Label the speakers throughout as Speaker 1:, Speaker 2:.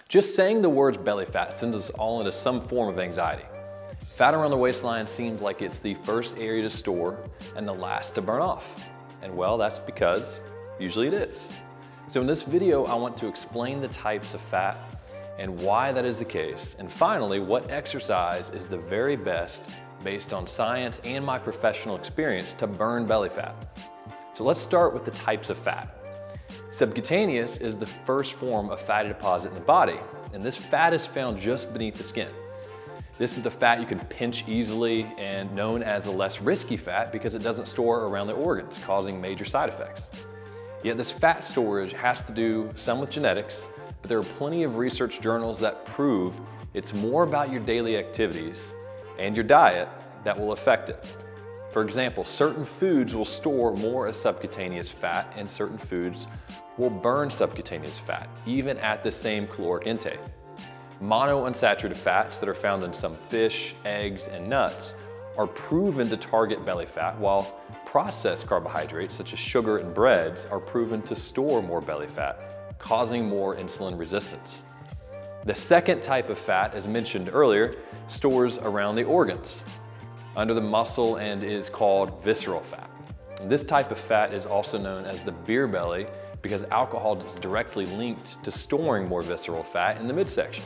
Speaker 1: Just saying the words belly fat sends us all into some form of anxiety. Fat around the waistline seems like it's the first area to store and the last to burn off. And well, that's because usually it is. So in this video, I want to explain the types of fat and why that is the case. And finally, what exercise is the very best based on science and my professional experience to burn belly fat. So let's start with the types of fat. Subcutaneous is the first form of fatty deposit in the body, and this fat is found just beneath the skin. This is the fat you can pinch easily and known as a less risky fat because it doesn't store around the organs, causing major side effects. Yet this fat storage has to do some with genetics, but there are plenty of research journals that prove it's more about your daily activities and your diet that will affect it. For example, certain foods will store more as subcutaneous fat and certain foods will burn subcutaneous fat, even at the same caloric intake. Monounsaturated fats that are found in some fish, eggs, and nuts are proven to target belly fat, while processed carbohydrates such as sugar and breads are proven to store more belly fat, causing more insulin resistance. The second type of fat, as mentioned earlier, stores around the organs, under the muscle, and is called visceral fat. This type of fat is also known as the beer belly because alcohol is directly linked to storing more visceral fat in the midsection.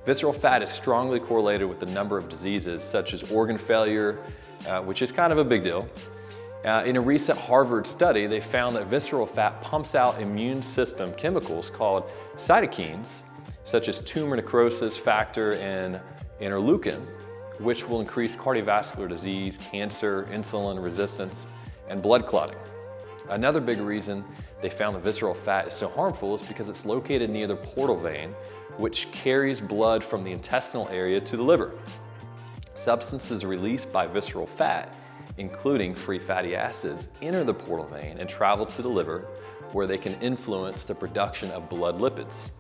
Speaker 1: Visceral fat is strongly correlated with the number of diseases such as organ failure, which is kind of a big deal. In a recent Harvard study, they found that visceral fat pumps out immune system chemicals called cytokines, such as tumor necrosis factor and interleukin, which will increase cardiovascular disease, cancer, insulin resistance, and blood clotting. Another big reason they found the visceral fat is so harmful is because it's located near the portal vein, which carries blood from the intestinal area to the liver. Substances released by visceral fat, including free fatty acids, enter the portal vein and travel to the liver, where they can influence the production of blood lipids.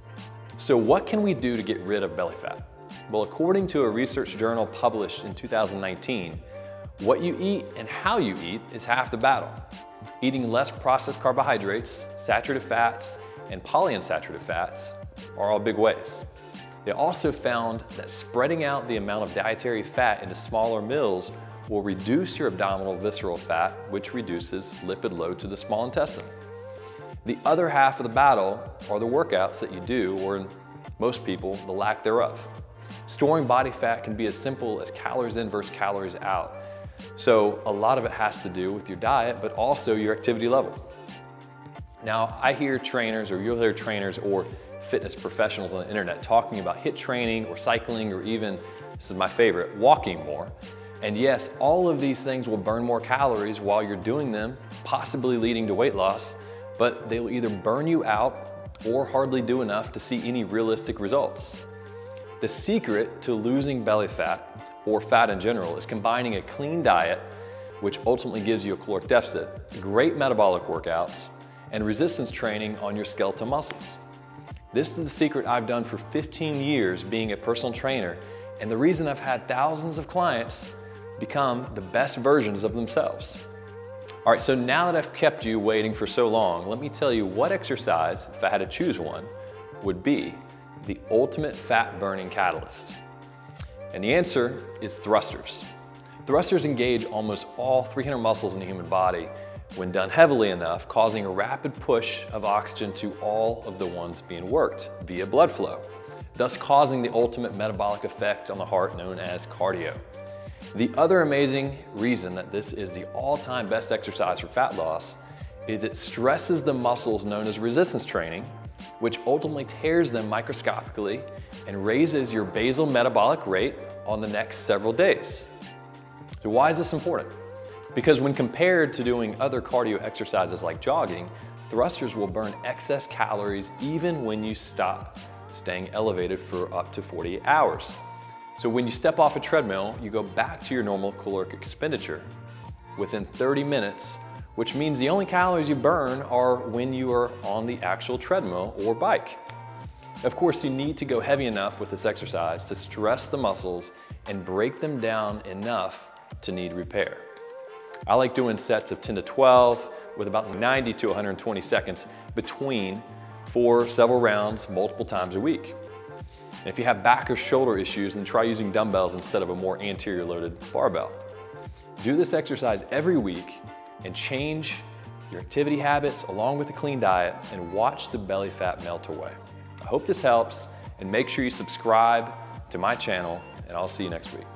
Speaker 1: So what can we do to get rid of belly fat? Well, according to a research journal published in 2019, what you eat and how you eat is half the battle. Eating less processed carbohydrates, saturated fats, and polyunsaturated fats are all big ways. They also found that spreading out the amount of dietary fat into smaller meals will reduce your abdominal visceral fat, which reduces lipid load to the small intestine. The other half of the battle are the workouts that you do, or in most people, the lack thereof. Storing body fat can be as simple as calories in versus calories out. So a lot of it has to do with your diet, but also your activity level. Now, I hear trainers, or you'll hear trainers or fitness professionals on the internet talking about HIIT training or cycling, or even, this is my favorite, walking more. And yes, all of these things will burn more calories while you're doing them, possibly leading to weight loss, but they will either burn you out or hardly do enough to see any realistic results. The secret to losing belly fat, or fat in general, is combining a clean diet, which ultimately gives you a caloric deficit, great metabolic workouts, and resistance training on your skeletal muscles. This is the secret I've done for 15 years being a personal trainer, and the reason I've had thousands of clients become the best versions of themselves. All right, so now that I've kept you waiting for so long, let me tell you what exercise, if I had to choose one, would be the ultimate fat burning catalyst. And the answer is thrusters. Thrusters engage almost all 300 muscles in the human body when done heavily enough, causing a rapid push of oxygen to all of the ones being worked via blood flow, thus causing the ultimate metabolic effect on the heart known as cardio. The other amazing reason that this is the all-time best exercise for fat loss is it stresses the muscles known as resistance training, which ultimately tears them microscopically and raises your basal metabolic rate on the next several days. So why is this important? Because when compared to doing other cardio exercises like jogging, thrusters will burn excess calories even when you stop staying elevated for up to 48 hours. So when you step off a treadmill, you go back to your normal caloric expenditure within 30 minutes, which means the only calories you burn are when you are on the actual treadmill or bike. Of course, you need to go heavy enough with this exercise to stress the muscles and break them down enough to need repair. I like doing sets of 10 to 12 with about 90 to 120 seconds between for several rounds multiple times a week. And if you have back or shoulder issues, then try using dumbbells instead of a more anterior loaded barbell. Do this exercise every week and change your activity habits along with a clean diet and watch the belly fat melt away. I hope this helps, and make sure you subscribe to my channel, and I'll see you next week.